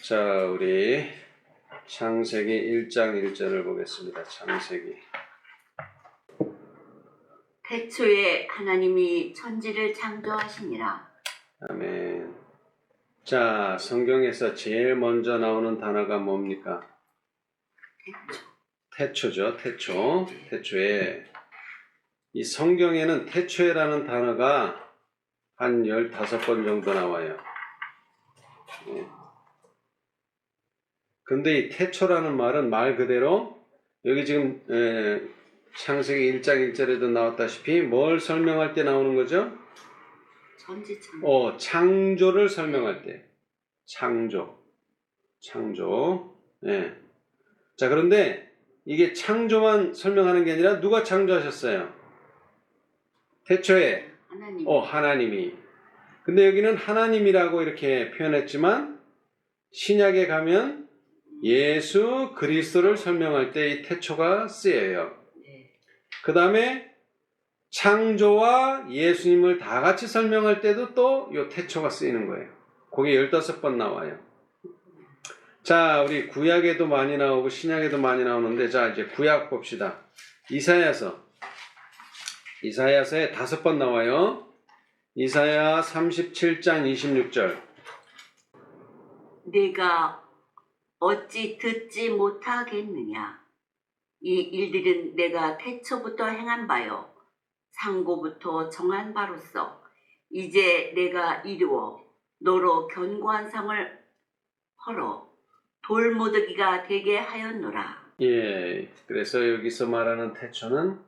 자, 우리 창세기 1장 1절을 보겠습니다. 창세기. 태초에 하나님이 천지를 창조하시니라. 아멘. 자, 성경에서 제일 먼저 나오는 단어가 뭡니까? 태초죠. 태초. 태초에. 이 성경에는 태초에라는 단어가 한 15번 정도 나와요. 근데 이 태초라는 말은 말 그대로 여기 지금 창세기 1장 1절에도 나왔다시피 뭘 설명할 때 나오는 거죠? 천지 창조. 창조를 설명할 때. 창조. 예. 자, 그런데 이게 창조만 설명하는 게 아니라 누가 창조하셨어요? 태초에 하나님. 하나님이. 근데 여기는 하나님이라고 이렇게 표현했지만 신약에 가면 예수 그리스도를 설명할 때 이 태초가 쓰여요. 네. 그 다음에 창조와 예수님을 다 같이 설명할 때도 또 이 태초가 쓰이는 거예요. 그게 15번 나와요. 자, 우리 구약에도 많이 나오고 신약에도 많이 나오는데, 자, 이제 구약 봅시다. 이사야서에 5번 나와요. 이사야 37장 26절. 내가 어찌 듣지 못하겠느냐. 이 일들은 내가 태초부터 행한 바요. 상고부터 정한 바로서 이제 내가 이루어 너로 견고한 상을 헐어 돌모드기가 되게 하였노라. 예, 그래서 여기서 말하는 태초는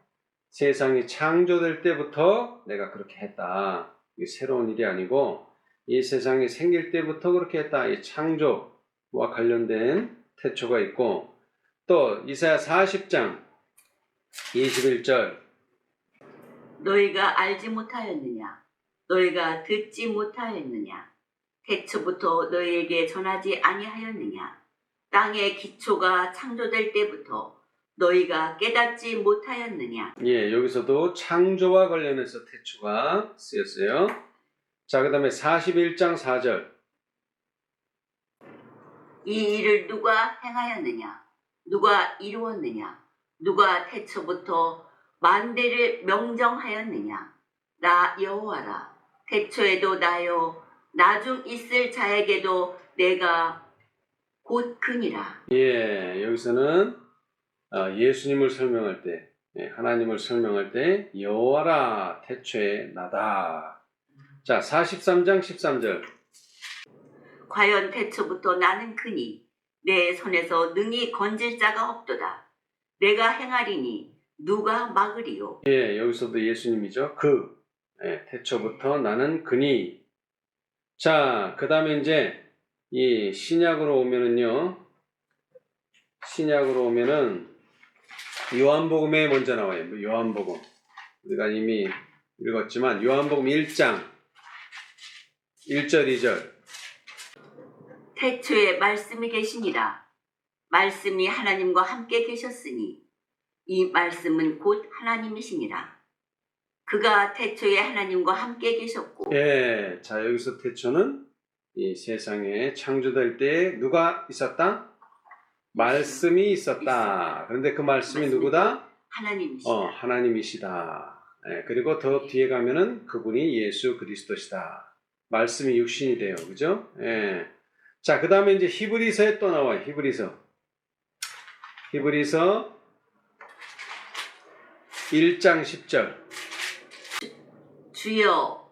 세상이 창조될 때부터 내가 그렇게 했다. 이게 새로운 일이 아니고 이 세상이 생길 때부터 그렇게 했다. 이 창조와 관련된 태초가 있고, 또 이사야 40장 21절. 너희가 알지 못하였느냐? 너희가 듣지 못하였느냐? 태초부터 너희에게 전하지 아니하였느냐? 땅의 기초가 창조될 때부터 너희가 깨닫지 못하였느냐? 예, 여기서도 창조와 관련해서 태초가 쓰였어요. 자, 그 다음에 41장 4절. 이 일을 누가 행하였느냐? 누가 이루었느냐? 누가 태초부터 만대를 명정하였느냐? 나 여호와라. 태초에도 나요. 나중 있을 자에게도 내가 곧 그니라. 예, 여기서는 예수님을 설명할 때, 하나님을 설명할 때 여호와라 태초에 나다. 자, 43장 13절. 과연 태초부터 나는 크니 내 손에서 능히 건질 자가 없도다. 내가 행하리니 누가 막으리요. 예, 여기서도 예수님이죠. 태초부터 나는 그니. 자, 그 다음에 이제 이 신약으로 오면은 요한복음에 먼저 나와요. 요한복음. 우리가 이미 읽었지만 요한복음 1장 1절 2절. 태초에 말씀이 계시니라. 말씀이 하나님과 함께 계셨으니 이 말씀은 곧 하나님이시니라. 그가 태초에 하나님과 함께 계셨고. 예, 자, 여기서 태초는 이 세상에 창조될 때 누가 있었다? 말씀이 있었다. 그런데 그 말씀이 누구다? 하나님이시다. 하나님이시다. 예, 그리고 더 뒤에 가면은 그분이 예수 그리스도시다. 말씀이 육신이 돼요. 그죠? 예. 자, 그 다음에 이제 히브리서에 또 나와요. 히브리서 1장 10절. 주여,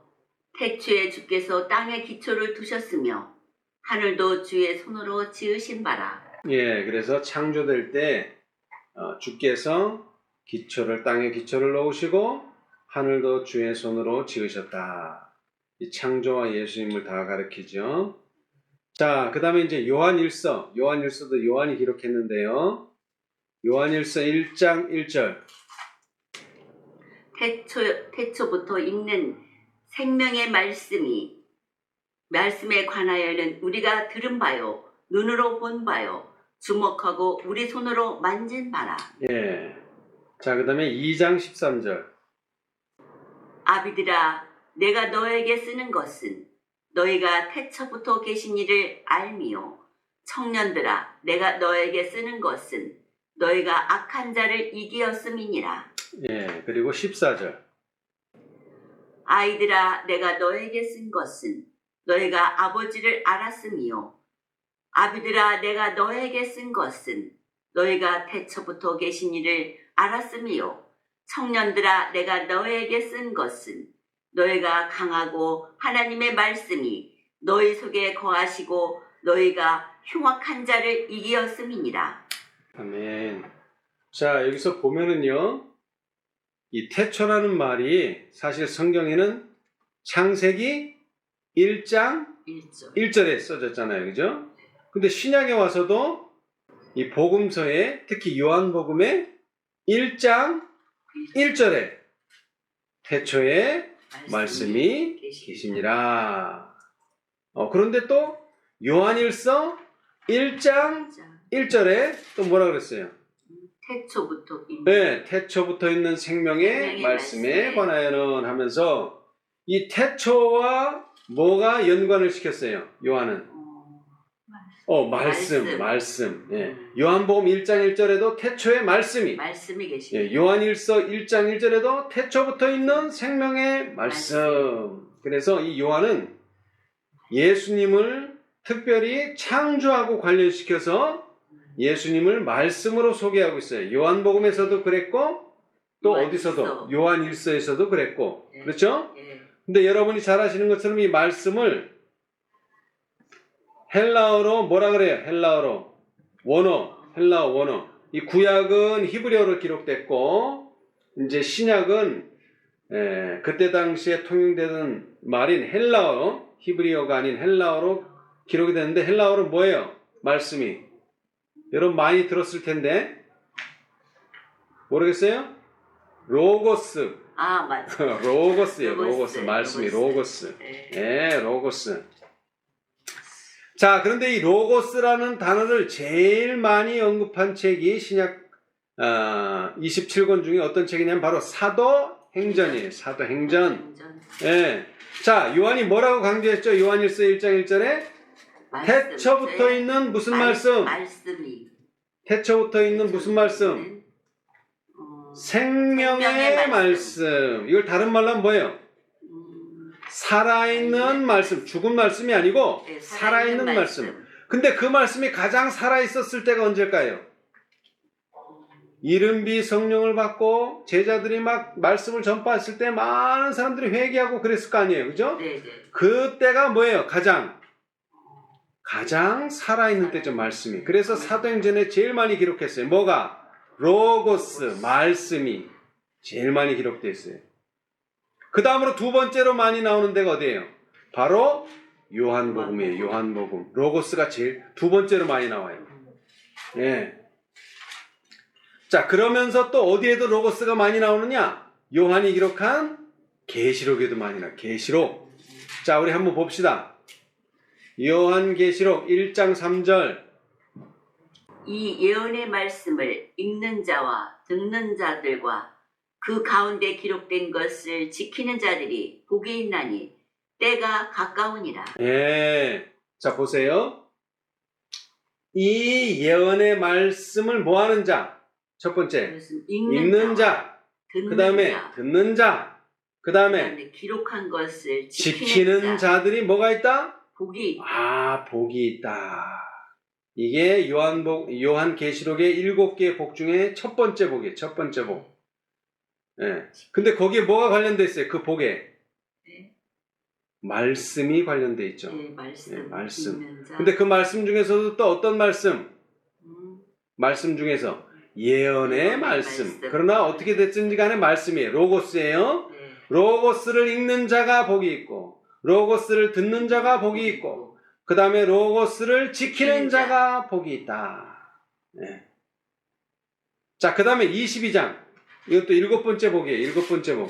태초에 주께서 땅의 기초를 두셨으며 하늘도 주의 손으로 지으신 바라. 예, 그래서 창조될 때 주께서 땅에 기초를 놓으시고 하늘도 주의 손으로 지으셨다. 이 창조와 예수님을 다 가리키죠. 자, 그 다음에 이제 요한일서도 요한이 기록했는데요. 요한일서 1장 1절. 태초부터 있는 생명의 말씀에 관하여는 우리가 들은 바요, 눈으로 본 바요, 주목하고 우리 손으로 만진 바라. 예. 자, 그 다음에 2장 13절. 아비들아, 내가 너에게 쓰는 것은 너희가 태초부터 계신 이를 알미요 청년들아, 내가 너에게 쓰는 것은 너희가 악한 자를 이기었음이니라. 예, 그리고 14절. 아이들아, 내가 너에게 쓴 것은 너희가 아버지를 알았음이요. 아비들아, 내가 너에게 쓴 것은 너희가 태초부터 계신 이를 알았음이요. 청년들아, 내가 너에게 쓴 것은 너희가 강하고 하나님의 말씀이 너희 속에 거하시고 너희가 흉악한 자를 이기었음이니라. 아멘. 자, 여기서 보면은요, 이 태초라는 말이 사실 성경에는 창세기 1장 1절. 1절에 써졌잖아요. 그죠? 근데 신약에 와서도 이 복음서에 특히 요한복음의 1장 1절에 태초에 말씀이 계시니라. 그런데 또 요한일서 1장 1절에 또 뭐라 그랬어요? 태초부터 네, 태초부터 있는 생명의 생명의 말씀에 말씀에 관하여는 하면서 이 태초와 뭐가 연관을 시켰어요? 요한은 말씀. 예. 요한복음 1장 1절에도 태초에 말씀이 계시네. 예, 요한일서 1장 1절에도 태초부터 있는 생명의 말씀. 그래서 이 요한은 예수님을 특별히 창조하고 관련시켜서 예수님을 말씀으로 소개하고 있어요. 요한복음에서도 그랬고 또 어디서도 요한일서에서도 그랬고 네. 그렇죠? 예. 근데 여러분이 잘 아시는 것처럼 이 말씀을 헬라어로 뭐라 그래요? 헬라어로 헬라어 원어. 이 구약은 히브리어로 기록됐고 이제 신약은 그때 당시에 통용되던 말인 헬라어, 히브리어가 아닌 헬라어로 기록이 됐는데 헬라어로 뭐예요? 말씀이. 여러분 많이 들었을 텐데 모르겠어요? 로고스. 아, 맞아. 로고스예요. 로고스. 말씀이 로고스. 네. 로고스. 자, 그런데 이 로고스라는 단어를 제일 많이 언급한 책이 신약 27권 중에 어떤 책이냐면 바로 사도행전이에요. 사도행전. 예. 자, 요한이 뭐라고 강조했죠? 요한일서 1장 1절에 태초부터 있는 무슨 말씀? 말씀이. 태초부터 있는 무슨 말씀? 생명의 말씀. 이걸 다른 말로 하면 뭐예요? 살아있는 말씀. 죽은 말씀이 아니고 네, 살아있는 말씀. 근데 그 말씀이 가장 살아있었을 때가 언제일까요? 이른비 성령을 받고 제자들이 막 말씀을 전파했을 때 많은 사람들이 회개하고 그랬을 거 아니에요. 그죠? 네네. 그때가 뭐예요? 가장 살아있는 때죠, 말씀이. 그래서 사도행전에 제일 많이 기록했어요. 뭐가? 로고스, 말씀이 제일 많이 기록되어 있어요. 그 다음으로 두 번째로 많이 나오는 데가 어디예요? 바로 요한복음이에요. 요한복음. 로고스가 제일 두 번째로 많이 나와요. 예. 자, 그러면서 또 어디에도 로고스가 많이 나오느냐? 요한이 기록한 계시록에도 많이 나와요. 계시록. 자, 우리 한번 봅시다. 요한계시록 1장 3절. 이 예언의 말씀을 읽는 자와 듣는 자들과 그 가운데 기록된 것을 지키는 자들이 복이 있나니 때가 가까우니라. 예. 자, 보세요. 이 예언의 말씀을 뭐 하는 자? 첫 번째, 읽는 자. 그 다음에 듣는 자. 그 다음에 기록한 것을 지키는 자들이 뭐가 있다? 복이 있다. 아, 복이 있다. 이게 요한계시록의 7개의 복 중에 첫 번째 복이에요. 첫 번째 복. 예. 근데 거기에 뭐가 관련돼 있어요? 그 복에. 네. 말씀이 관련돼 있죠. 네, 말씀. 네, 말씀. 근데 그 말씀 중에서도 또 어떤 말씀? 말씀 중에서 예언의 말씀. 그러나 어떻게 됐든지 간에 말씀이에요. 로고스예요. 네. 로고스를 읽는 자가 복이 있고 로고스를 듣는 자가 복이 있고 그 다음에 로고스를 지키는 자가 복이 있다. 네. 자, 그 다음에 22장. 이것도 7번째 복이에요. 7번째 복.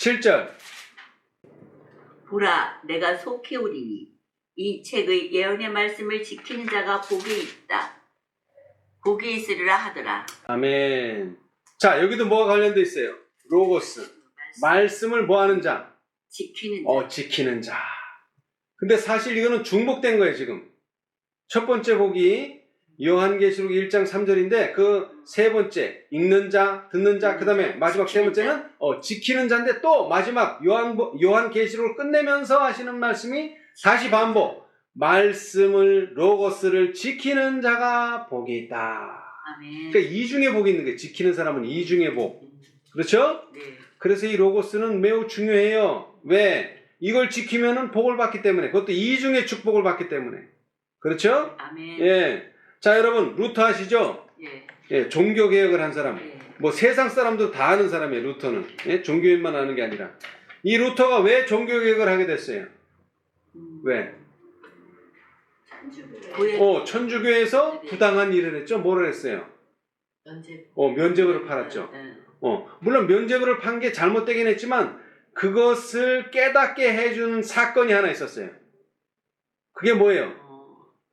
7절. 보라, 내가 속히 오리니 이 책의 예언의 말씀을 지키는 자가 복이 있다. 복이 있으리라 하더라. 아멘. 자, 여기도 뭐가 관련돼 있어요? 로고스. 말씀을 뭐 하는 자? 지키는 자. 지키는 자. 근데 사실 이거는 중복된 거예요, 지금. 첫 번째 복이 요한계시록 1장 3절인데 그 세 번째 읽는 자, 듣는 자, 그 다음에 마지막 세 번째는 지키는 자인데 또 마지막 요한계시록을 끝내면서 하시는 말씀이 다시 반복. 말씀을 로고스를 지키는 자가 복이 있다. 아멘. 그러니까 이중의 복이 있는 거예요. 지키는 사람은 이중의 복. 그렇죠? 네. 그래서 이 로고스는 매우 중요해요. 왜? 이걸 지키면은 복을 받기 때문에. 그것도 이중의 축복을 받기 때문에. 그렇죠? 아멘. 예. 자, 여러분, 루터 아시죠? 예. 예, 종교개혁을 한 사람. 예. 뭐 세상 사람도 다 아는 사람이에요, 루터는. 예? 종교인만 아는 게 아니라. 이 루터가 왜 종교개혁을 하게 됐어요? 왜? 천주교에서 부당한 일을 했죠. 뭐를 했어요? 면죄부를 팔았죠. 물론 면죄부를 판 게 잘못되긴 했지만 그것을 깨닫게 해주는 사건이 하나 있었어요. 그게 뭐예요?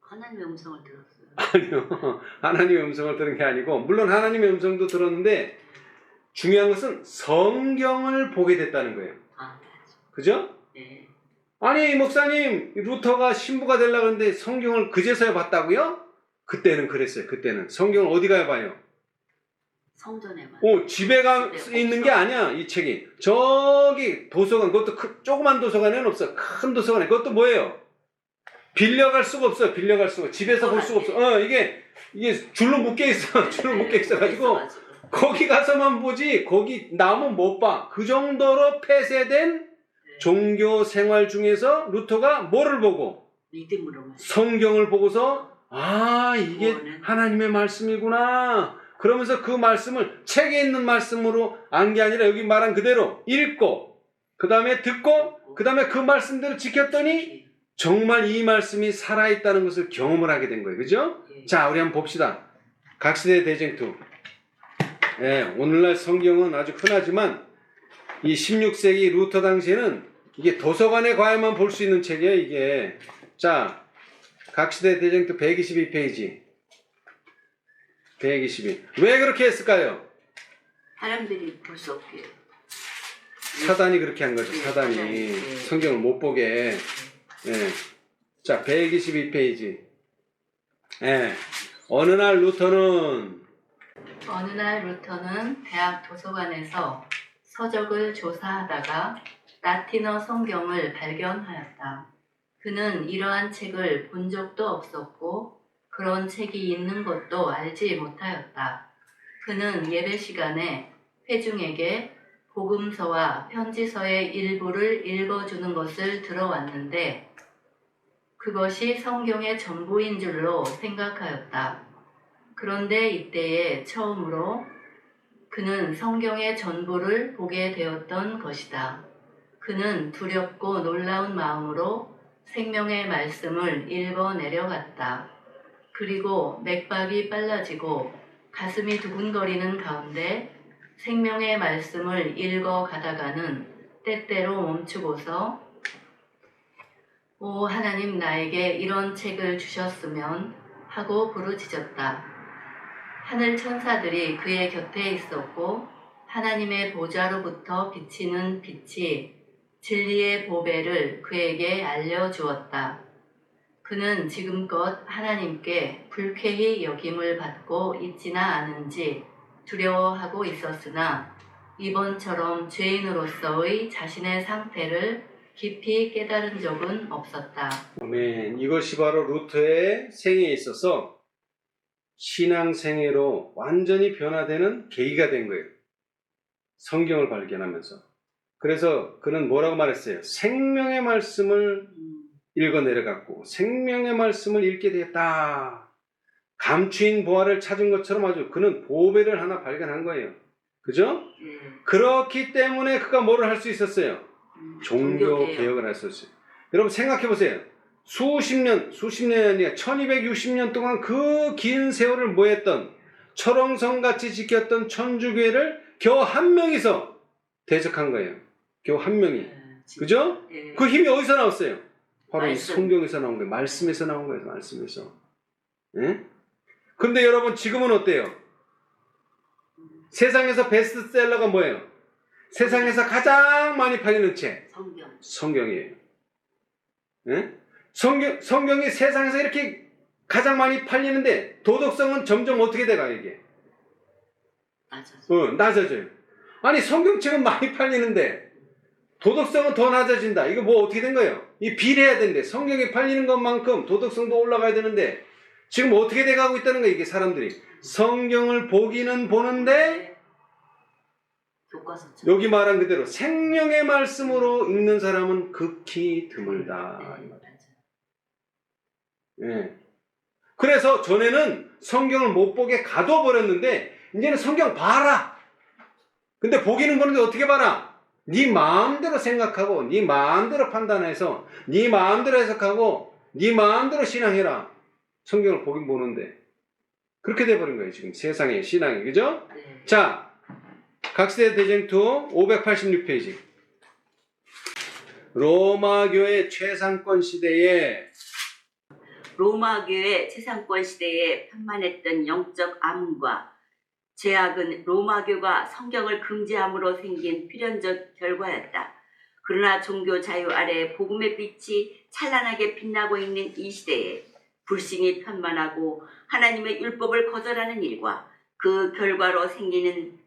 하나님의 음성을 들었어요. 아니요. 하나님의 음성을 들은 게 아니고 물론 하나님의 음성도 들었는데 중요한 것은 성경을 보게 됐다는 거예요. 그죠? 네. 아니 목사님 루터가 신부가 되려고 하는데 성경을 그제서야 봤다고요? 그때는 그랬어요. 그때는 성경을 어디 가야 봐요? 성전에 봐요. 집에 가 있는 게 아니야. 이 책이 저기 도서관, 그것도 조그만 도서관에는 없어. 큰 도서관에. 그것도 뭐예요? 빌려갈 수가 없어요. 빌려갈 수가. 집에서 볼 수가 없어. 이게 줄로 묶여 있어. 줄로 묶여 있어가지고 거기 가서만 보지. 거기 나오면 못 봐. 그 정도로 폐쇄된 종교 생활 중에서 루터가 뭐를 보고? 믿음으로만. 성경을 보고서 이게 하나님의 말씀이구나. 그러면서 그 말씀을 책에 있는 말씀으로 안 게 아니라 여기 말한 그대로 읽고 그 다음에 듣고 그 다음에 그 말씀대로 지켰더니 정말 이 말씀이 살아있다는 것을 경험을 하게 된 거예요. 그죠? 예. 자, 우리 한번 봅시다. 각시대 대쟁투. 오늘날 성경은 아주 흔하지만 이 16세기 루터 당시에는 이게 도서관에 가야만 볼 수 있는 책이에요. 이게. 자, 각시대 대쟁투 122페이지. 122. 왜 그렇게 했을까요? 사람들이 볼 수 없게. 사단이 그렇게 한 거죠. 사단이. 네. 성경을 못 보게. 자, 122페이지. 어느 날 루터는 대학 도서관에서 서적을 조사하다가 라틴어 성경을 발견하였다. 그는 이러한 책을 본 적도 없었고 그런 책이 있는 것도 알지 못하였다. 그는 예배 시간에 회중에게 복음서와 편지서의 일부를 읽어주는 것을 들어왔는데 그것이 성경의 전부인 줄로 생각하였다. 그런데 이때에 처음으로 그는 성경의 전부를 보게 되었던 것이다. 그는 두렵고 놀라운 마음으로 생명의 말씀을 읽어 내려갔다. 그리고 맥박이 빨라지고 가슴이 두근거리는 가운데 생명의 말씀을 읽어 가다가는 때때로 멈추고서 오 하나님 나에게 이런 책을 주셨으면 하고 부르짖었다. 하늘 천사들이 그의 곁에 있었고 하나님의 보좌로부터 비치는 빛이 진리의 보배를 그에게 알려주었다. 그는 지금껏 하나님께 불쾌히 여김을 받고 있지나 않은지 두려워하고 있었으나 이번처럼 죄인으로서의 자신의 상태를 깊이 깨달은 적은 없었다. 아멘. 이것이 바로 루터의 생애에 있어서 신앙생애로 완전히 변화되는 계기가 된 거예요. 성경을 발견하면서. 그래서 그는 뭐라고 말했어요? 생명의 말씀을 읽어 내려갔고 생명의 말씀을 읽게 되었다. 감추인 보화를 찾은 것처럼 아주 그는 보배를 하나 발견한 거예요. 그죠? 그렇기 때문에 그가 뭐를 할 수 있었어요? 종교 개혁을 할 수 있어요. 여러분 생각해 보세요. 수십 년이 아니라 1260년 동안 그 긴 세월을 뭐 했던 철옹성같이 지켰던 천주교회를 겨우 한 명이서 대적한 거예요. 겨우 한 명이. 그죠? 그 힘이 어디서 나왔어요? 바로 이 성경에서 나온 거예요. 말씀에서 나온 거예요. 말씀에서. 근데 여러분 지금은 어때요? 세상에서 베스트셀러가 뭐예요? 세상에서 가장 많이 팔리는 책. 성경이에요. 성경이 세상에서 이렇게 가장 많이 팔리는데 도덕성은 점점 어떻게 돼가 이게? 맞아서. 낮아져요. 아니 성경책은 많이 팔리는데 도덕성은 더 낮아진다. 이거 뭐 어떻게 된 거예요? 이 비례해야 되는데 성경이 팔리는 것만큼 도덕성도 올라가야 되는데 지금 어떻게 돼가고 있다는 거예요. 이게 사람들이 성경을 보기는 보는데 교과서처럼. 여기 말한 그대로 생명의 말씀으로 읽는 사람은 극히 드물다. 네, 맞아요. 예. 그래서 전에는 성경을 못 보게 가둬버렸는데 이제는 성경 봐라. 근데 보기는 보는데 어떻게 봐라? 네 마음대로 생각하고 네 마음대로 판단해서 네 마음대로 해석하고 네 마음대로 신앙해라. 성경을 보긴 보는데 그렇게 돼버린 거예요. 지금 세상의 신앙이. 그죠? 네. 자, 각시대 대쟁투 586페이지. 로마교회 최상권 시대에 로마 교회 최상권 시대에 편만했던 영적 암과 제약은 로마교가 성경을 금지함으로 생긴 필연적 결과였다. 그러나 종교 자유 아래 복음의 빛이 찬란하게 빛나고 있는 이 시대에 불신이 편만하고 하나님의 율법을 거절하는 일과 그 결과로 생기는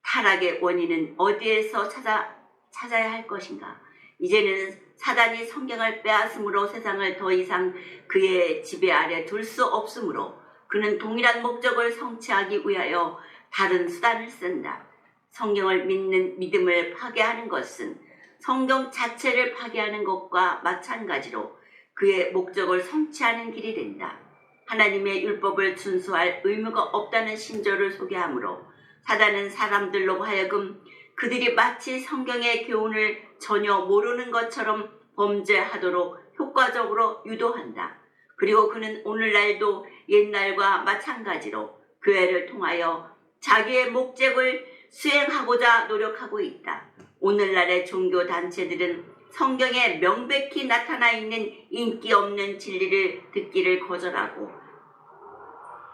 타락의 원인은 어디에서 찾아야 할 것인가? 이제는 사단이 성경을 빼앗음으로 세상을 더 이상 그의 지배 아래 둘 수 없으므로 그는 동일한 목적을 성취하기 위하여 다른 수단을 쓴다. 성경을 믿는 믿음을 파괴하는 것은 성경 자체를 파괴하는 것과 마찬가지로 그의 목적을 성취하는 길이 된다. 하나님의 율법을 준수할 의무가 없다는 신조를 소개하므로 사단은 사람들로 하여금 그들이 마치 성경의 교훈을 전혀 모르는 것처럼 범죄하도록 효과적으로 유도한다. 그리고 그는 오늘날도 옛날과 마찬가지로 교회를 통하여 자기의 목적을 수행하고자 노력하고 있다. 오늘날의 종교단체들은 성경에 명백히 나타나 있는 인기 없는 진리를 듣기를 거절하고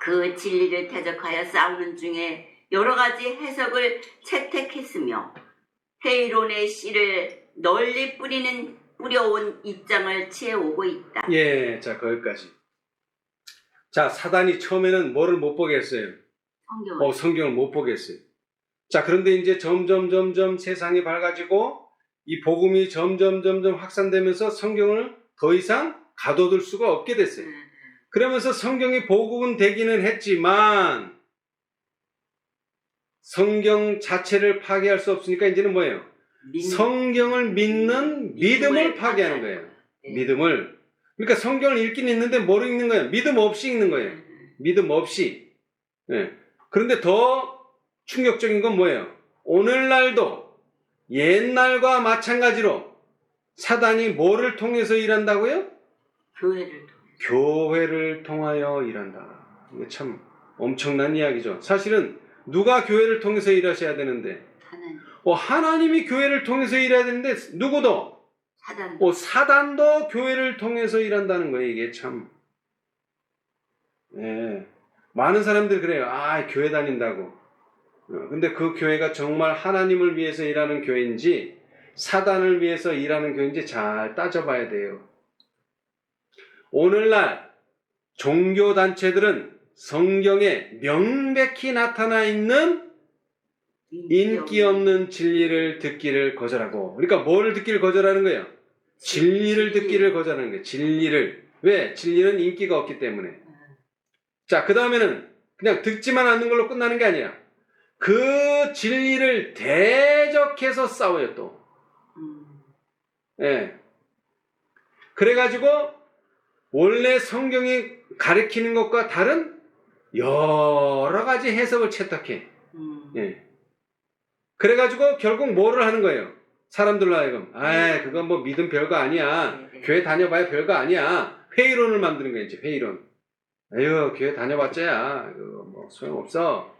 그 진리를 대적하여 싸우는 중에 여러 가지 해석을 채택했으며 회의론의 씨를 널리 뿌려온 입장을 취해오고 있다. 예, 자 거기까지. 자, 사단이 처음에는 뭐를 못 보게 했어요? 성경을 못 보게 했어요. 자, 그런데 이제 점점 세상이 밝아지고 이 복음이 점점 확산되면서 성경을 더 이상 가둬둘 수가 없게 됐어요. 그러면서 성경이 복음은 되기는 했지만 성경 자체를 파괴할 수 없으니까 이제는 뭐예요? 성경을 믿는 믿음을 파괴하는 거예요. 네. 믿음을. 그러니까 성경을 읽긴 읽는데 뭐로 읽는 거예요? 믿음 없이 읽는 거예요. 믿음 없이. 네. 그런데 더 충격적인 건 뭐예요? 오늘날도 옛날과 마찬가지로 사단이 뭐를 통해서 일한다고요? 교회를 통하여 일한다. 이게 참 엄청난 이야기죠. 사실은 누가 교회를 통해서 일하셔야 되는데 하나님이 교회를 통해서 일해야 되는데 누구도 사단도 교회를 통해서 일한다는 거예요. 이게 참 많은 사람들이 그래요. 교회 다닌다고. 근데 그 교회가 정말 하나님을 위해서 일하는 교회인지 사단을 위해서 일하는 교회인지 잘 따져봐야 돼요. 오늘날 종교단체들은 성경에 명백히 나타나 있는 인기 없는 진리를 듣기를 거절하고, 그러니까 뭐를 듣기를 거절하는 거예요? 진리를 듣기를 거절하는 거예요. 진리를. 왜? 진리는 인기가 없기 때문에. 자, 그 다음에는 그냥 듣지만 않는 걸로 끝나는 게 아니라 그 진리를 대적해서 싸워요, 또. 그래가지고 원래 성경이 가리키는 것과 다른 여러 가지 해석을 채택해. 그래가지고 결국 뭐를 하는 거예요? 사람들로 하여금 그건 뭐 믿음 별거 아니야. 교회 다녀봐야 별거 아니야. 회의론을 만드는 거예요. 이제 회의론. 교회 다녀봤자야. 그거 뭐 소용없어.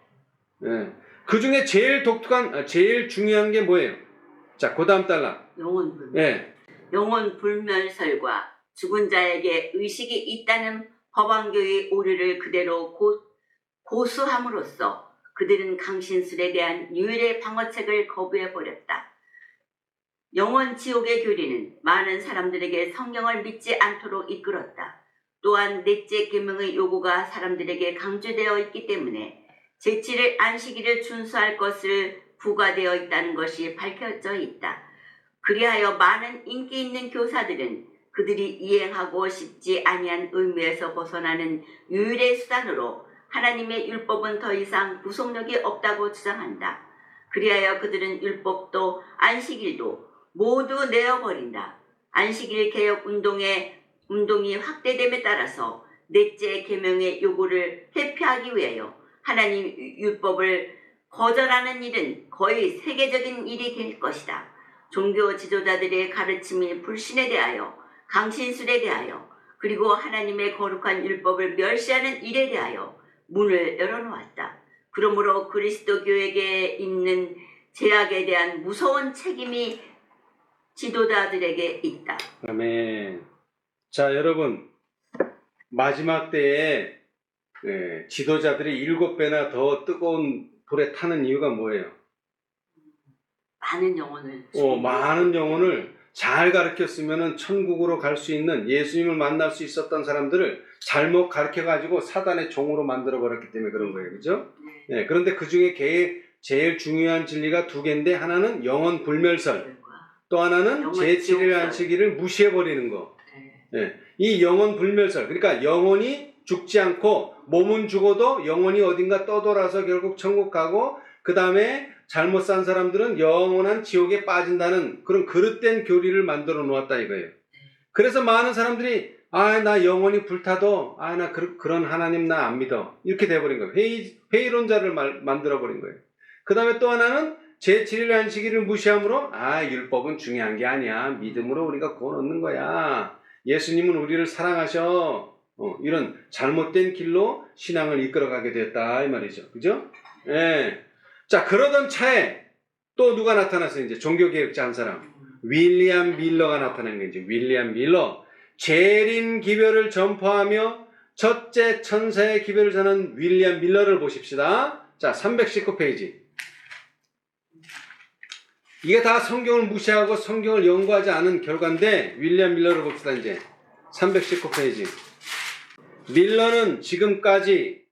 그 중에 제일 중요한 게 뭐예요? 자, 그 다음 달라. 영혼 불멸설과 죽은 자에게 의식이 있다는 법왕교의 오류를 그대로 고수함으로써 그들은 강신술에 대한 유일의 방어책을 거부해버렸다. 영원 지옥의 교리는 많은 사람들에게 성경을 믿지 않도록 이끌었다. 또한 넷째 계명의 요구가 사람들에게 강조되어 있기 때문에 제7일 안식일을 준수할 것을 부과되어 있다는 것이 밝혀져 있다. 그리하여 많은 인기 있는 교사들은 그들이 이행하고 싶지 아니한 의무에서 벗어나는 유일의 수단으로 하나님의 율법은 더 이상 구속력이 없다고 주장한다. 그리하여 그들은 율법도 안식일도 모두 내어버린다. 안식일 개혁 운동이 확대됨에 따라서 넷째 계명의 요구를 회피하기 위하여 하나님 율법을 거절하는 일은 거의 세계적인 일이 될 것이다. 종교 지도자들의 가르침인 불신에 대하여, 강신술에 대하여, 그리고 하나님의 거룩한 율법을 멸시하는 일에 대하여 문을 열어놓았다. 그러므로 그리스도 교회에 있는 제약에 대한 무서운 책임이 지도자들에게 있다. 아멘. 자, 여러분, 마지막 때에 지도자들이 7배나 더 뜨거운 불에 타는 이유가 뭐예요? 많은 영혼을 많은 영혼을 잘 가르쳤으면 천국으로 갈 수 있는, 예수님을 만날 수 있었던 사람들을 잘못 가르쳐가지고 사단의 종으로 만들어버렸기 때문에 그런 거예요. 그죠? 네, 그런데 그 중에 제일 중요한 진리가 2개인데, 하나는 영혼 불멸설, 또 하나는 제7일 안식일을 무시해버리는 거. 네, 이 영혼 불멸설, 그러니까 영혼이 죽지 않고 몸은 죽어도 영혼이 어딘가 떠돌아서 결국 천국 가고, 그 다음에 잘못 산 사람들은 영원한 지옥에 빠진다는 그런 그릇된 교리를 만들어 놓았다 이거예요. 그래서 많은 사람들이 나 영혼이 불타도 나 그런 하나님 나 안 믿어, 이렇게 돼버린 거예요. 회의론자를 만들어 버린 거예요. 그 다음에 또 하나는 제7일 안식일을 무시함으로 율법은 중요한 게 아니야, 믿음으로 우리가 구원 얻는 거야, 예수님은 우리를 사랑하셔, 이런 잘못된 길로 신앙을 이끌어가게 됐다 이 말이죠. 그죠? 예. 자, 그러던 차에 또 누가 나타났어요? 이제 종교개혁자 한 사람, 윌리엄 밀러가 나타난 거지. 윌리엄 밀러, 재림 기별을 전파하며 첫째 천사의 기별을 전한 윌리엄 밀러를 보십시다. 자, 319페이지. 이게 다 성경을 무시하고 성경을 연구하지 않은 결과인데, 윌리엄 밀러를 봅시다. 이제 319페이지. 밀러는 지금까지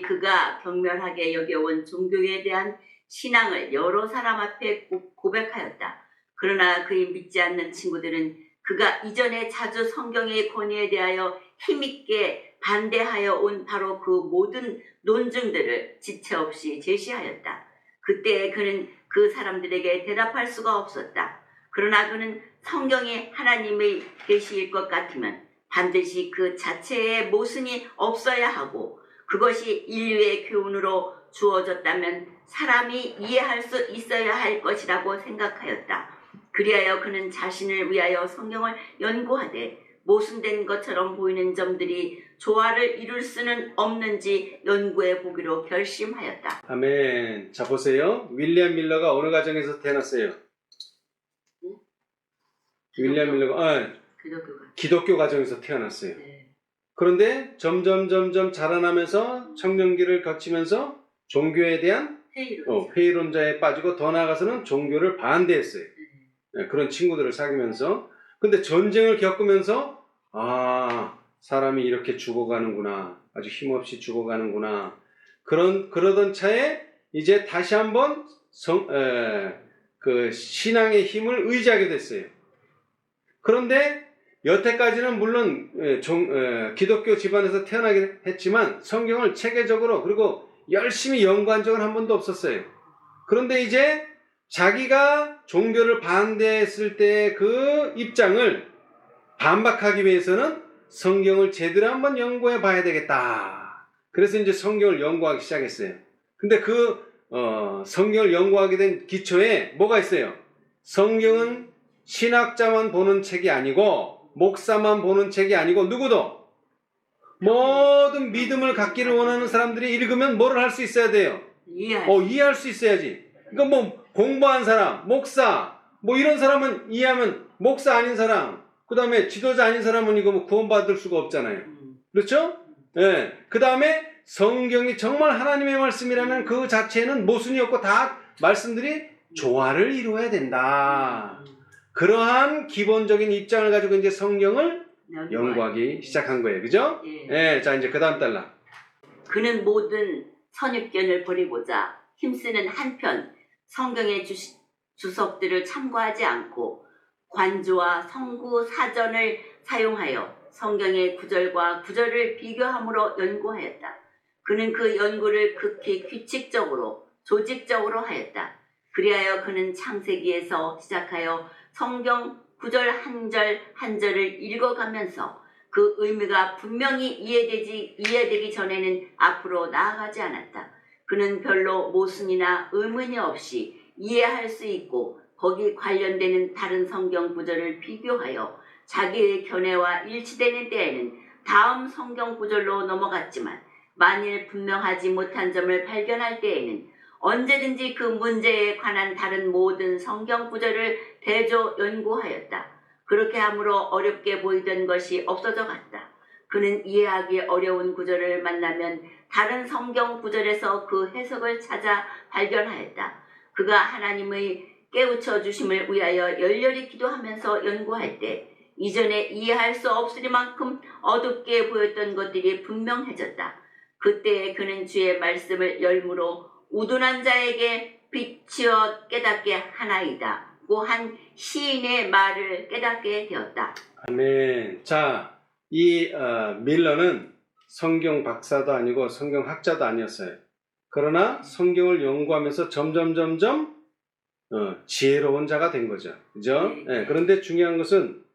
그가 경멸하게 여겨온 종교에 대한 신앙을 여러 사람 앞에 고백하였다. 그러나 그의 믿지 않는 친구들은 그가 이전에 자주 성경의 권위에 대하여 힘있게 반대하여 온 바로 그 모든 논증들을 지체 없이 제시하였다. 그때 그는 그 사람들에게 대답할 수가 없었다. 그러나 그는 성경이 하나님의 계시일 것 같으면 반드시 그 자체의 모순이 없어야 하고, 그것이 인류의 교훈으로 주어졌다면 사람이 이해할 수 있어야 할 것이라고 생각하였다. 그리하여 그는 자신을 위하여 성경을 연구하되 모순된 것처럼 보이는 점들이 조화를 이룰 수는 없는지 연구해 보기로 결심하였다. 아멘. 자, 보세요. 윌리엄 밀러가 어느 가정에서 태어났어요? 윌리엄 밀러가 기독교 가정에서 태어났어요. 네. 그런데 점점 자라나면서 청년기를 거치면서 종교에 대한 회의론자에 빠지고, 더 나아가서는 종교를 반대했어요. 네, 그런 친구들을 사귀면서. 근데 전쟁을 겪으면서 사람이 이렇게 죽어가는구나, 아주 힘없이 죽어가는구나, 그러던 차에 이제 다시 한번 그 신앙의 힘을 의지하게 됐어요. 그런데 여태까지는 물론 기독교 집안에서 태어나긴 했지만 성경을 체계적으로 그리고 열심히 연구한 적은 한 번도 없었어요. 그런데 이제 자기가 종교를 반대했을 때 그 입장을 반박하기 위해서는 성경을 제대로 한번 연구해 봐야 되겠다. 그래서 이제 성경을 연구하기 시작했어요. 근데 성경을 연구하게 된 기초에 뭐가 있어요? 성경은 신학자만 보는 책이 아니고, 목사만 보는 책이 아니고, 누구도 모든 믿음을 갖기를 원하는 사람들이 읽으면 뭐를 할 수 있어야 돼요? 이해할 수 있어야지. 그러니까 뭐 공부한 사람, 목사, 뭐 이런 사람은 이해하면, 목사 아닌 사람, 그 다음에 지도자 아닌 사람은 이거 뭐 구원받을 수가 없잖아요. 그렇죠? 예. 그 다음에 성경이 정말 하나님의 말씀이라면 그 자체에는 모순이 없고 다 말씀들이 조화를 이루어야 된다. 그러한 기본적인 입장을 가지고 이제 성경을 연구하기 시작한 거예요. 그죠? 예. 예, 자 이제 그 다음 달라. 그는 모든 선입견을 버리고자 힘쓰는 한편 성경의 주석들을 참고하지 않고 관주와 성구 사전을 사용하여 성경의 구절과 구절을 비교함으로 연구하였다. 그는 그 연구를 극히 규칙적으로 조직적으로 하였다. 그리하여 그는 창세기에서 시작하여 성경 구절 한 절 한 절을 읽어가면서 그 의미가 분명히 이해되기 전에는 앞으로 나아가지 않았다. 그는 별로 모순이나 의문이 없이 이해할 수 있고 거기 관련되는 다른 성경 구절을 비교하여 자기의 견해와 일치되는 때에는 다음 성경 구절로 넘어갔지만 만일 분명하지 못한 점을 발견할 때에는 언제든지 그 문제에 관한 다른 모든 성경 구절을 대조 연구하였다. 그렇게 함으로 어렵게 보이던 것이 없어져 갔다. 그는 이해하기 어려운 구절을 만나면 다른 성경 구절에서 그 해석을 찾아 발견하였다. 그가 하나님의 깨우쳐 주심을 위하여 열렬히 기도하면서 연구할 때 이전에 이해할 수 없으리만큼 어둡게 보였던 것들이 분명해졌다. 그때 그는 주의 말씀을 열무로 우둔한 자에게 비치어 깨닫게 하나이다. 고 한 시인의 말을 깨닫게 되었다. 아멘. 자, 이 밀러는 성경 박사도 아니고 성경 학자도 아니었어요. 그러나 성경을 연구하면서 점점 지혜로운 자가 된 거죠. 그죠? 네. 그런데 중요한 것은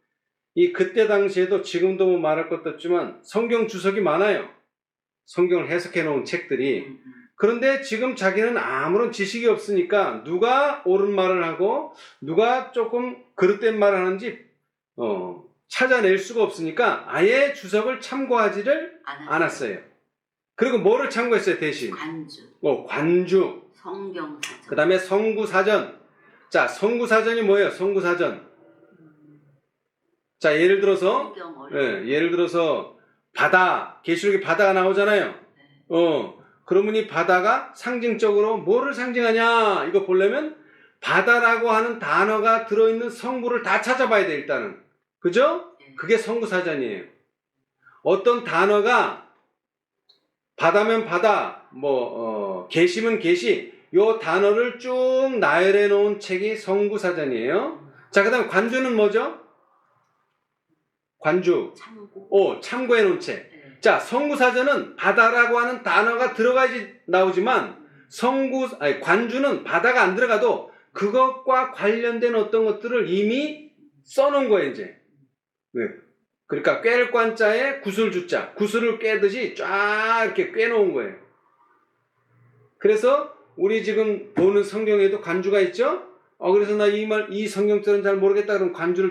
이 그때 당시에도 지금도 뭐 말할 것도 없지만 성경 주석이 많아요. 성경을 해석해 놓은 책들이. 그런데 지금 자기는 아무런 지식이 없으니까 누가 옳은 말을 하고 누가 조금 그릇된 말을 하는지 찾아낼 수가 없으니까 아예 주석을 참고하지를 않았어요. 그리고 뭐를 참고했어요 대신? 관주. 성경사전. 그 다음에 성구사전. 자, 성구사전이 뭐예요? 성구사전. 자, 예를 들어서 바다, 계시록에 바다가 나오잖아요. 그러면 이 바다가 상징적으로 뭐를 상징하냐 이거 보려면 바다라고 하는 단어가 들어있는 성구를 다 찾아봐야 돼 일단은. 그죠? 그게 성구사전이에요. 어떤 단어가 바다면 바다, 계시면 계시, 요 단어를 쭉 나열해 놓은 책이 성구사전이에요. 자, 그 다음 관주는 뭐죠? 관주. 참고해 놓은 책. 자, 성구사전은 바다라고 하는 단어가 들어가야지 나오지만 관주는 바다가 안 들어가도 그것과 관련된 어떤 것들을 이미 써놓은 거예요, 이제. 그러니까 꿰를 관자에 구슬주자, 구슬을 꿰듯이 쫙 이렇게 꿰놓은 거예요. 그래서 우리 지금 보는 성경에도 관주가 있죠? 그래서 나 이 성경절은 잘 모르겠다 그러면 관주를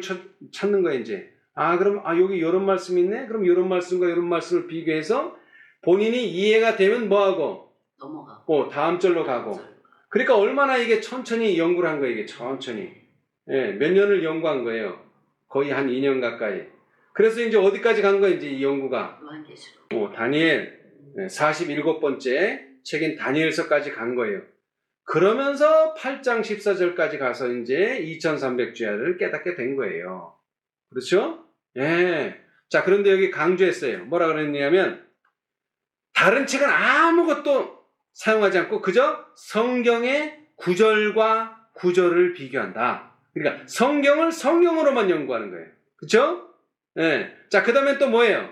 찾는 거예요, 이제. 그럼 여기 이런 말씀이 있네? 그럼 이런 말씀과 이런 말씀을 비교해서 본인이 이해가 되면 뭐하고? 넘어가고. 다음 절로 가고. 그러니까 얼마나 이게 천천히 연구를 한 거예요, 이게 천천히. 몇 년을 연구한 거예요. 거의 한 2년 가까이. 그래서 이제 어디까지 간 거예요, 이제 이 연구가? 다니엘 47번째 책인 다니엘서까지 간 거예요. 그러면서 8장 14절까지 가서 이제 2300주야를 깨닫게 된 거예요. 그렇죠? 자, 그런데 여기 강조했어요. 뭐라 그랬냐면 다른 책은 아무것도 사용하지 않고 그저 성경의 구절과 구절을 비교한다. 그러니까 성경을 성경으로만 연구하는 거예요. 그렇죠? 자, 그 다음에 또 뭐예요?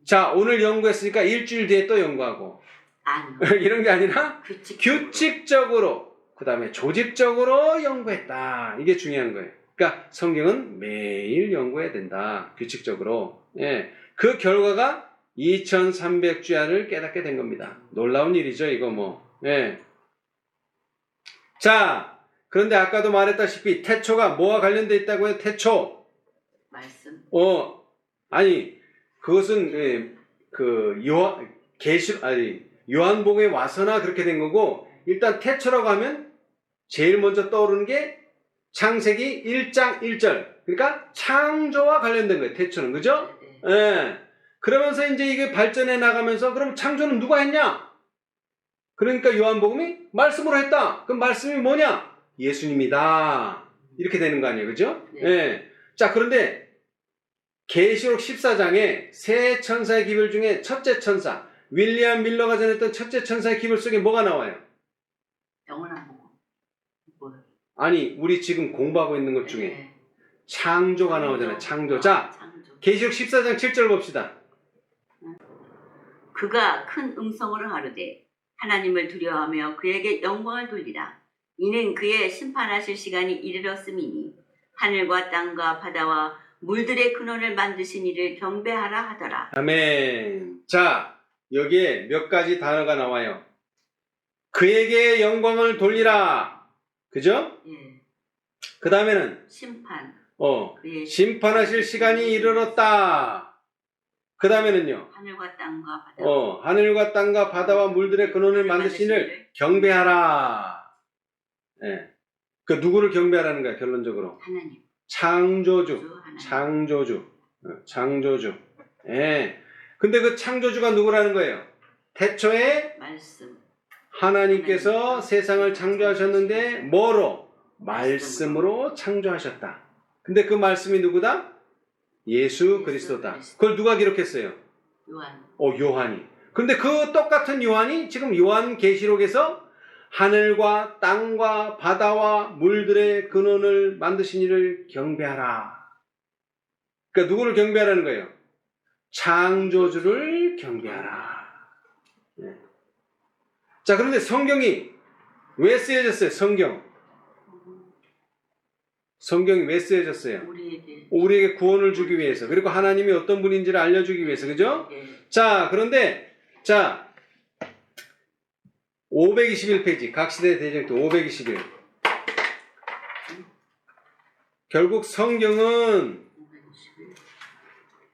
자, 오늘 연구했으니까 일주일 뒤에 또 연구하고 이런 게 아니라 규칙적으로 그 다음에 조직적으로 연구했다. 이게 중요한 거예요. 그러니까 성경은 매일 연구해야 된다. 규칙적으로. 그 결과가 2300주야를 깨닫게 된 겁니다. 놀라운 일이죠, 이거 뭐. 자, 그런데 아까도 말했다시피 태초가 뭐와 관련되어 있다고 해요? 태초. 말씀. 그것은 요한복음에 와서나 그렇게 된 거고 일단 태초라고 하면 제일 먼저 떠오르는 게 창세기 1장 1절. 그러니까 창조와 관련된 거예요. 태초는. 그죠? 그러면서 이제 이게 발전해 나가면서 그럼 창조는 누가 했냐? 그러니까 요한복음이 말씀으로 했다. 그럼 말씀이 뭐냐? 예수님이다. 이렇게 되는 거 아니에요. 그죠? 자, 그런데 계시록 14장에 세 천사의 기별 중에 첫째 천사, 윌리엄 밀러가 전했던 첫째 천사의 기별 속에 뭐가 나와요? 영원한 복음. 뭐요? 아니, 우리 지금 공부하고 있는 것 중에 네. 창조가 나오잖아요. 창조. 자, 창조. 계시록 14장 7절 봅시다. 그가 큰 음성으로 가로되 하나님을 두려워하며 그에게 영광을 돌리라. 이는 그의 심판하실 시간이 이르렀음이니 하늘과 땅과 바다와 물들의 근원을 만드신 이를 경배하라 하더라. 아멘. 자, 여기에 몇 가지 단어가 나와요. 그에게 영광을 돌리라. 그죠? 예. 그 다음에는 심판. 그의 심판하실 시간이 이르렀다. 그 다음에는요. 하늘과 땅과 바다. 하늘과 땅과 바다와 물들의 근원을 만드신 이를 경배하라. 예. 그 누구를 경배하라는 거야, 결론적으로? 하나님. 창조주. 하나님. 창조주. 예. 근데 그 창조주가 누구라는 거예요? 태초에 말씀. 하나님께서 세상을 창조하셨는데 뭐로? 말씀으로 창조하셨다. 근데 그 말씀이 누구다? 예수 그리스도다. 그걸 누가 기록했어요? 요한. 요한이. 근데 그 똑같은 요한이 지금 요한계시록에서 하늘과 땅과 바다와 물들의 근원을 만드신 이를 경배하라. 그러니까 누구를 경배하라는 거예요? 창조주를 경배하라. 네. 자, 그런데 성경이 왜 쓰여졌어요? 성경이 왜 쓰여졌어요? 우리에게 구원을 주기 위해서. 그리고 하나님이 어떤 분인지를 알려주기 위해서. 그죠? 네. 자, 그런데 521페이지 각시대 대쟁투 521. 결국 성경은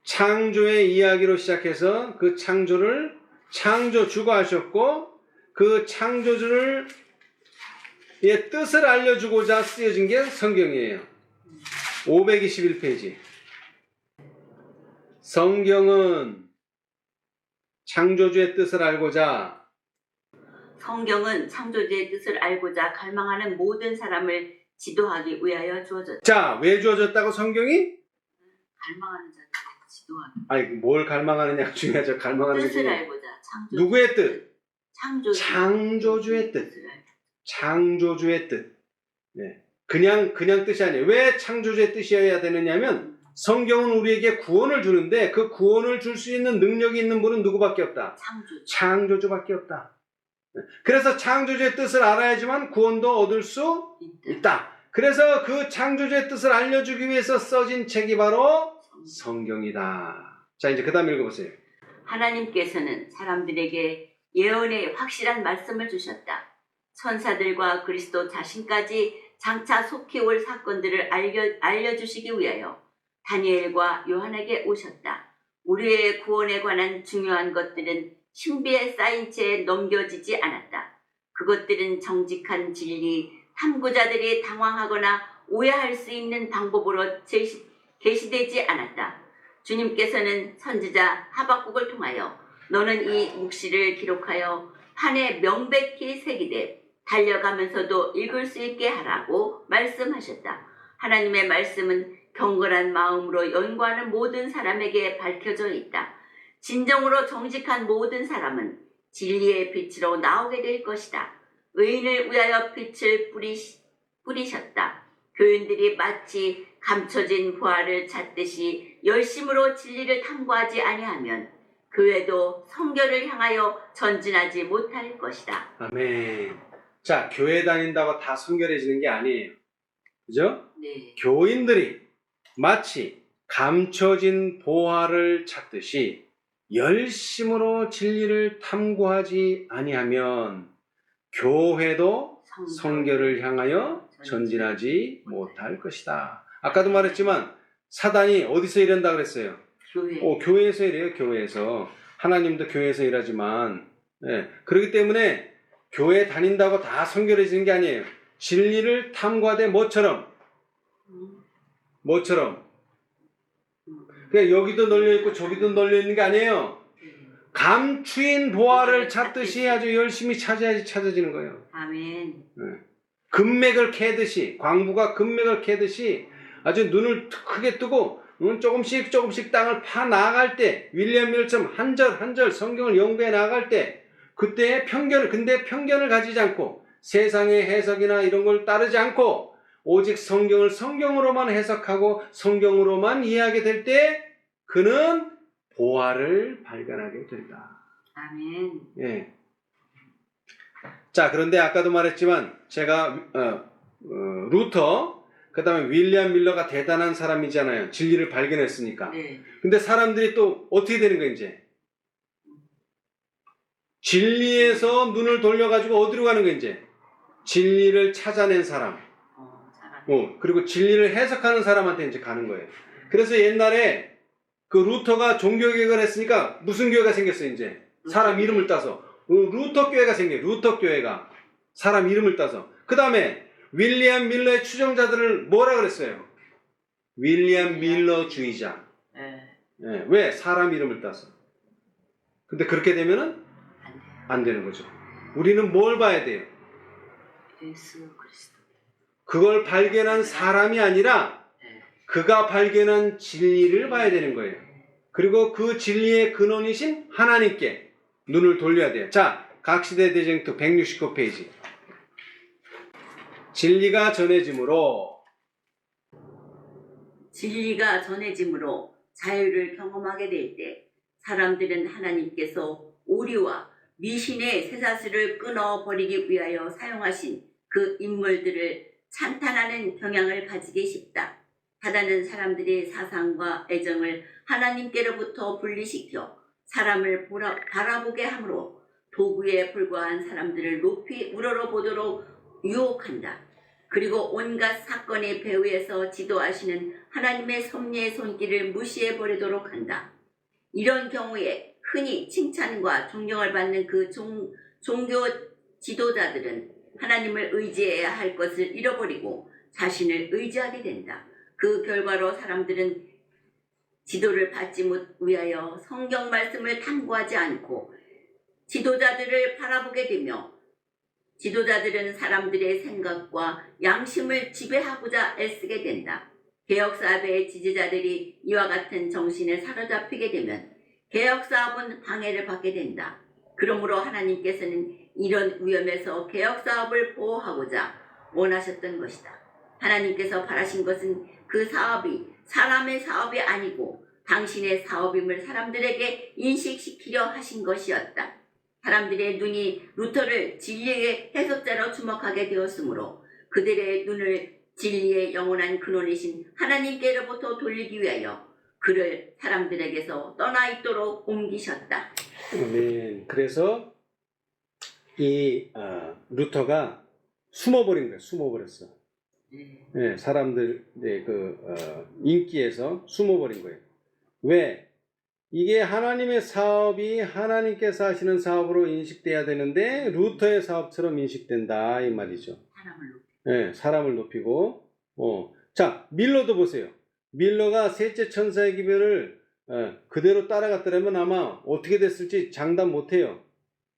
창조의 이야기로 시작해서 그 창조를 창조주가 하셨고 그 창조주를 의 뜻을 알려주고자 쓰여진 게 성경이에요. 521페이지. 성경은 창조주의 뜻을 알고자 성경은 창조주의 뜻을 알고자 갈망하는 모든 사람을 지도하기 위하여 주어졌다. 자, 왜 주어졌다고 성경이? 갈망하는 자들을 지도하기. 아니, 뭘 갈망하느냐가 중요하죠. 갈망하는 뜻을 게 알고자. 누구의 뜻? 창조주의 뜻. 창조주의 뜻. 네. 그냥 뜻이 아니에요. 왜 창조주의 뜻이어야 되느냐면 성경은 우리에게 구원을 주는데 그 구원을 줄 수 있는 능력이 있는 분은 누구밖에 없다. 창조주밖에 없다. 네. 그래서 창조주의 뜻을 알아야지만 구원도 얻을 수 있다. 그래서 그 창조주의 뜻을 알려주기 위해서 써진 책이 바로 성경이다. 자, 이제 그 다음 읽어보세요. 하나님께서는 사람들에게 예언의 확실한 말씀을 주셨다. 천사들과 그리스도 자신까지 장차 속히 올 사건들을 알려주시기 위하여 다니엘과 요한에게 오셨다. 우리의 구원에 관한 중요한 것들은 신비에 쌓인 채 넘겨지지 않았다. 그것들은 정직한 진리, 탐구자들이 당황하거나 오해할 수 있는 방법으로 게시되지 않았다. 주님께서는 선지자 하박국을 통하여 너는 이 묵시를 기록하여 판에 명백히 새기되 달려가면서도 읽을 수 있게 하라고 말씀하셨다. 하나님의 말씀은 경건한 마음으로 연구하는 모든 사람에게 밝혀져 있다. 진정으로 정직한 모든 사람은 진리의 빛으로 나오게 될 것이다. 의인을 위하여 빛을 뿌리셨다. 교인들이 마치 감춰진 부활을 찾듯이 열심으로 진리를 탐구하지 아니하면 교회도 성결을 향하여 전진하지 못할 것이다. 아멘. 자, 교회 다닌다고 다 성결해지는 게 아니에요. 그죠? 네. 교인들이 마치 감춰진 보화를 찾듯이 열심으로 진리를 탐구하지 아니하면 교회도 성결을 향하여 전진하지 못할 것이다. 아까도 말했지만 사단이 어디서 일한다 그랬어요? 교회에서 일해요. 교회에서. 하나님도 교회에서 일하지만 그렇기 때문에 교회 다닌다고 다 성결해지는 게 아니에요. 진리를 탐구하되 뭐처럼? 그냥 여기도 널려있고 저기도 널려있는 게 아니에요. 감추인 보화를 찾듯이 아주 열심히 찾아야지 찾아지는 거예요. 아멘. 금맥을 캐듯이, 광부가 금맥을 캐듯이 아주 눈을 크게 뜨고 조금씩 땅을 파 나갈 때, 윌리엄 밀처럼 한 절 한 절 성경을 연구해 나갈 때, 그때 근데 편견을 가지지 않고 세상의 해석이나 이런 걸 따르지 않고 오직 성경을 성경으로만 해석하고 성경으로만 이해하게 될 때 그는 보화를 발견하게 된다. 아멘. 예. 자, 그런데 아까도 말했지만 제가 루터, 그 다음에 윌리엄 밀러가 대단한 사람이잖아요. 진리를 발견했으니까. 네. 근데 사람들이 또 어떻게 되는 거예요, 이제? 진리에서 눈을 돌려가지고 어디로 가는 거예요, 이제? 진리를 찾아낸 사람. 잘하네. 그리고 진리를 해석하는 사람한테 이제 가는 거예요. 그래서 옛날에 그 루터가 종교개혁을 했으니까 무슨 교회가 생겼어요, 이제? 사람 이름을 따서. 루터 교회가 생겨요. 루터 교회가. 사람 이름을 따서. 그 다음에 윌리엄 밀러의 추종자들을 뭐라 그랬어요? 윌리엄 밀러주의자. 네. 예, 왜? 사람 이름을 따서. 근데 그렇게 되면은 안 돼요. 안 되는 거죠. 우리는 뭘 봐야 돼요? 예수 그리스도. 그걸 발견한 사람이 아니라 네. 그가 발견한 진리를 봐야 되는 거예요. 그리고 그 진리의 근원이신 하나님께 눈을 돌려야 돼요. 자, 각시대 대쟁투 169페이지. 진리가 전해짐으로 진리가 전해짐으로 자유를 경험하게 될 때 사람들은 하나님께서 오리와 미신의 쇠사슬을 끊어버리기 위하여 사용하신 그 인물들을 찬탄하는 경향을 가지기 쉽다. 사단은 사람들의 사상과 애정을 하나님께로부터 분리시켜 사람을 바라보게 하므로 도구에 불과한 사람들을 높이 우러러보도록 유혹한다. 그리고 온갖 사건의 배후에서 지도하시는 하나님의 섭리의 손길을 무시해버리도록 한다. 이런 경우에 흔히 칭찬과 존경을 받는 그 종교 지도자들은 하나님을 의지해야 할 것을 잃어버리고 자신을 의지하게 된다. 그 결과로 사람들은 지도를 받지 위하여 성경 말씀을 탐구하지 않고 지도자들을 바라보게 되며 지도자들은 사람들의 생각과 양심을 지배하고자 애쓰게 된다. 개혁사업의 지지자들이 이와 같은 정신에 사로잡히게 되면 개혁사업은 방해를 받게 된다. 그러므로 하나님께서는 이런 위험에서 개혁사업을 보호하고자 원하셨던 것이다. 하나님께서 바라신 것은 그 사업이 사람의 사업이 아니고 당신의 사업임을 사람들에게 인식시키려 하신 것이었다. 사람들의 눈이 루터를 진리의 해석자로 주목하게 되었으므로 그들의 눈을 진리의 영원한 근원이신 하나님께로부터 돌리기 위하여 그를 사람들에게서 떠나 있도록 옮기셨다. 아멘. 그래서 이 루터가 숨어버린 거예요. 숨어버렸어. 네, 사람들의 인기에서 숨어버린 거예요. 왜? 이게 하나님의 사업이 하나님께서 하시는 사업으로 인식돼야 되는데 루터의 사업처럼 인식된다 이 말이죠. 네, 사람을 높이고. 자, 밀러도 보세요. 밀러가 셋째 천사의 기별을 그대로 따라갔더라면 아마 어떻게 됐을지 장담 못해요.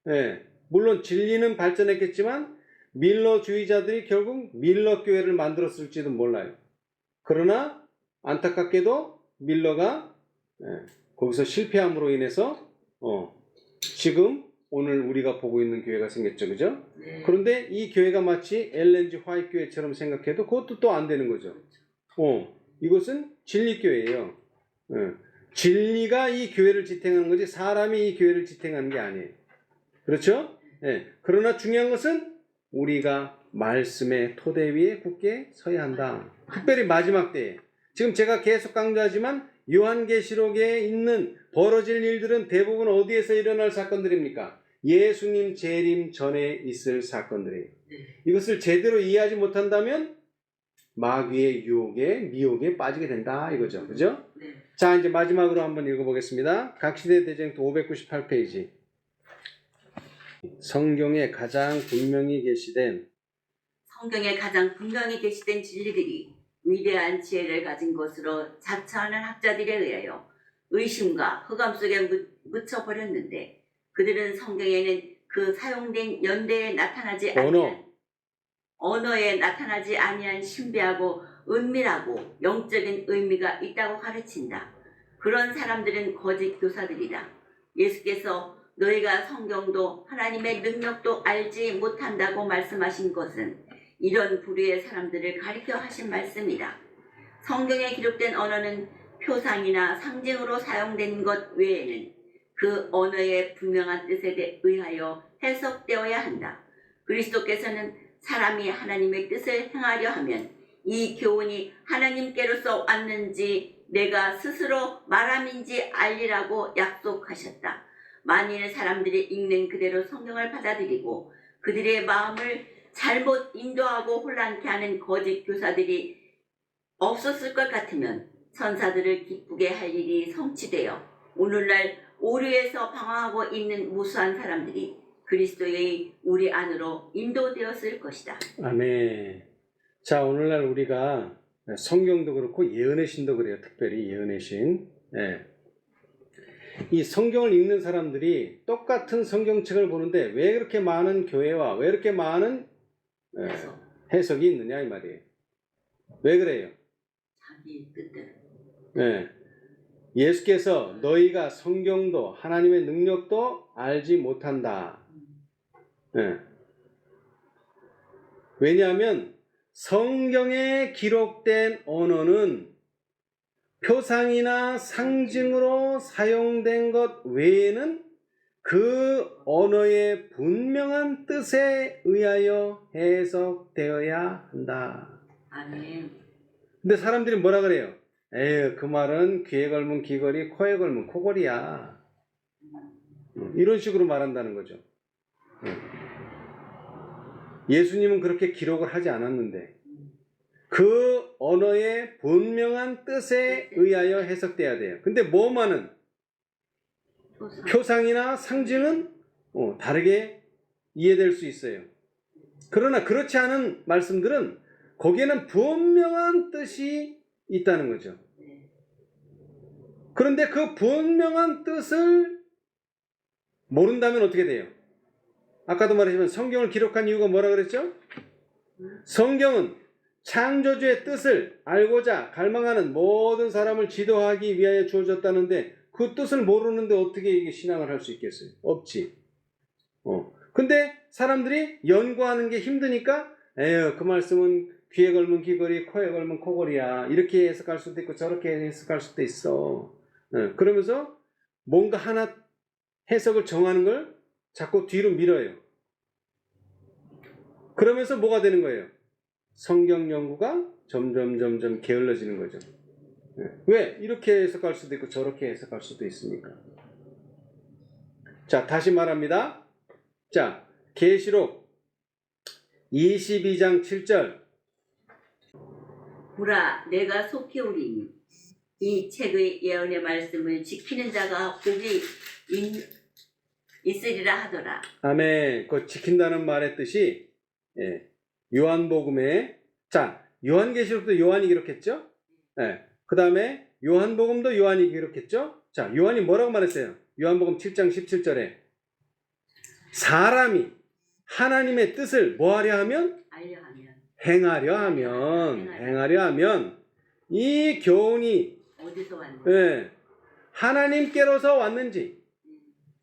네, 물론 진리는 발전했겠지만 밀러주의자들이 결국 밀러 교회를 만들었을지도 몰라요. 그러나 안타깝게도 밀러가 거기서 실패함으로 인해서 지금 오늘 우리가 보고 있는 교회가 생겼죠, 그죠? 네. 그런데 이 교회가 마치 엘렌지 화이트 교회처럼 생각해도 그것도 또 안 되는 거죠. 이것은 진리 교회예요. 진리가 이 교회를 지탱하는 거지 사람이 이 교회를 지탱하는 게 아니에요. 그렇죠? 그러나 중요한 것은 우리가 말씀의 토대 위에 굳게 서야 한다. 특별히 마지막 때에. 지금 제가 계속 강조하지만 요한계시록에 있는 벌어질 일들은 대부분 어디에서 일어날 사건들입니까? 예수님 재림 전에 있을 사건들이에요. 이것을 제대로 이해하지 못한다면 마귀의 유혹에 미혹에 빠지게 된다 이거죠. 그죠? 네. 자, 이제 마지막으로 한번 읽어보겠습니다. 각시대 대쟁투 598페이지. 성경에 가장 분명히 계시된 진리들이 위대한 지혜를 가진 것으로 자처하는 학자들에 의하여 의심과 흑암 속에 묻혀버렸는데 그들은 성경에는 그 사용된 연대에 나타나지 아니한 언어에 나타나지 아니한 신비하고 은밀하고 영적인 의미가 있다고 가르친다. 그런 사람들은 거짓 교사들이다. 예수께서 너희가 성경도 하나님의 능력도 알지 못한다고 말씀하신 것은 이런 부류의 사람들을 가리켜 하신 말씀이다. 성경에 기록된 언어는 표상이나 상징으로 사용된 것 외에는 그 언어의 분명한 뜻에 의하여 해석되어야 한다. 그리스도께서는 사람이 하나님의 뜻을 행하려 하면 이 교훈이 하나님께로서 왔는지 내가 스스로 말함인지 알리라고 약속하셨다. 만일 사람들이 읽는 그대로 성경을 받아들이고 그들의 마음을 잘못 인도하고 혼란케 하는 거짓 교사들이 없었을 것 같으면 천사들을 기쁘게 할 일이 성취되어 오늘날 오류에서 방황하고 있는 무수한 사람들이 그리스도의 우리 안으로 인도되었을 것이다. 아멘. 자, 오늘날 우리가 성경도 그렇고 예언의 신도 그래요. 특별히 예언의 신. 예. 이 성경을 읽는 사람들이 똑같은 성경책을 보는데 왜 그렇게 많은 교회와 왜 이렇게 많은 해석이 있느냐 이 말이에요. 왜 그래요? 자기 뜻대로. 예. 예수께서 너희가 성경도 하나님의 능력도 알지 못한다. 예. 왜냐하면 성경에 기록된 언어는 표상이나 상징으로 사용된 것 외에는 그 언어의 분명한 뜻에 의하여 해석되어야 한다. 아멘. 근데 사람들이 뭐라 그래요? 에휴, 그 말은 귀에 걸면 귀걸이, 코에 걸면 코걸이야. 이런 식으로 말한다는 거죠. 예수님은 그렇게 기록을 하지 않았는데 그 언어의 분명한 뜻에 의하여 해석돼야 돼요. 근데 뭐만은 표상이나 상징은 다르게 이해될 수 있어요. 그러나 그렇지 않은 말씀들은 거기에는 분명한 뜻이 있다는 거죠. 그런데 그 분명한 뜻을 모른다면 어떻게 돼요? 아까도 말했지만 성경을 기록한 이유가 뭐라 그랬죠? 성경은 창조주의 뜻을 알고자 갈망하는 모든 사람을 지도하기 위하여 주어졌다는데 그 뜻을 모르는데 어떻게 이게 신앙을 할 수 있겠어요? 없지. 근데 사람들이 연구하는 게 힘드니까 에휴, 그 말씀은 귀에 걸면 귀걸이, 코에 걸면 코걸이야. 이렇게 해석할 수도 있고 저렇게 해석할 수도 있어. 그러면서 뭔가 하나 해석을 정하는 걸 자꾸 뒤로 밀어요. 그러면서 뭐가 되는 거예요? 성경 연구가 점점 게을러지는 거죠. 왜? 이렇게 해석할 수도 있고 저렇게 해석할 수도 있으니까. 자, 다시 말합니다. 자, 계시록 22장 7절. 보라, 내가 속히 오리니 이 책의 예언의 말씀을 지키는 자가 복이 있으리라 하더라. 아멘. 그 지킨다는 말의 뜻이 요한복음에 자, 요한계시록도 요한이 기록했죠? 그 다음에 요한복음도 요한이 기록했죠? 자, 요한이 뭐라고 말했어요? 요한복음 7장 17절에 사람이 하나님의 뜻을 뭐하려 하면? 행하려 하면 이 교훈이 어디서 왔는지 하나님께로서 왔는지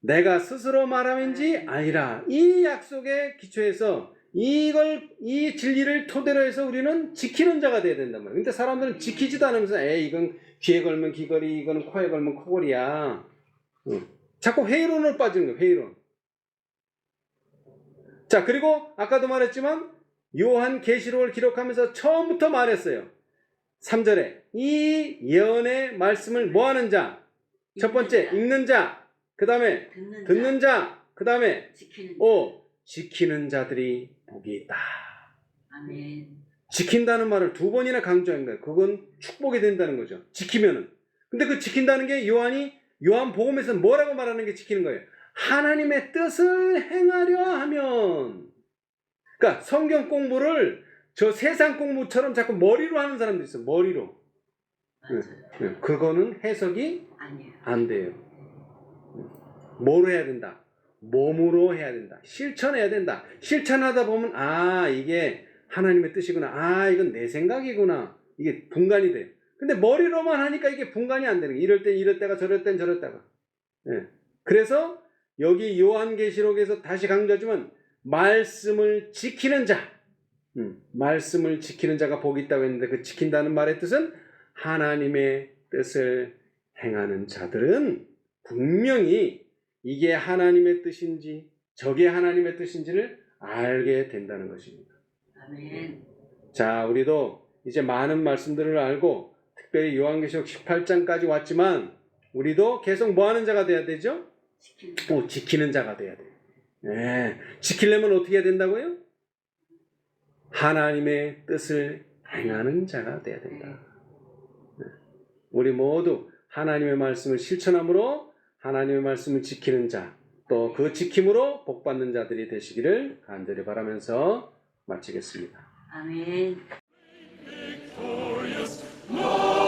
내가 스스로 말함인지 아니라 이 약속의 기초에서 이 진리를 토대로 해서 우리는 지키는 자가 되어야 된단 말이에요. 근데 사람들은 지키지도 않으면서 이건 귀에 걸면 귀걸이, 이거는 코에 걸면 코걸이야. 자꾸 회의론을 빠지는 거예요. 회의론. 자, 그리고 아까도 말했지만 요한 계시록을 기록하면서 처음부터 말했어요. 3절에 이 예언의 말씀을 뭐하는 자? 첫 번째 읽는 자, 그 다음에 듣는 자, 그 다음에 지키는 자들이 복이 있다. 아멘. 지킨다는 말을 2번이나 강조한 거예요. 그건 축복이 된다는 거죠. 지키면은. 근데 그 지킨다는 게 요한복음에서 뭐라고 말하는 게 지키는 거예요? 하나님의 뜻을 행하려 하면. 그러니까 성경 공부를 저 세상 공부처럼 자꾸 머리로 하는 사람도 있어요. 머리로. 그거는 해석이 안 돼요. 뭐로 해야 된다? 몸으로 해야 된다. 실천해야 된다. 실천하다 보면 이게 하나님의 뜻이구나. 이건 내 생각이구나. 이게 분간이 돼요. 근데 머리로만 하니까 이게 분간이 안 되는 거예요. 이럴 땐 이럴 때가 저럴 땐 저럴 때가. 예. 그래서 여기 요한계시록에서 다시 강조하지만 말씀을 지키는 자, 말씀을 지키는 자가 복이 있다고 했는데 그 지킨다는 말의 뜻은 하나님의 뜻을 행하는 자들은 분명히 이게 하나님의 뜻인지 저게 하나님의 뜻인지를 알게 된다는 것입니다. 아멘. 자, 우리도 이제 많은 말씀들을 알고 특별히 요한계시록 18장까지 왔지만 우리도 계속 뭐 하는 자가 돼야 되죠? 지키는 자가 돼야 돼요. 네. 지키려면 어떻게 해야 된다고요? 하나님의 뜻을 행하는 자가 돼야 된다. 네. 우리 모두 하나님의 말씀을 실천함으로 하나님의 말씀을 지키는 자, 또 그 지킴으로 복받는 자들이 되시기를 간절히 바라면서 마치겠습니다. 아멘. victorious, Lord.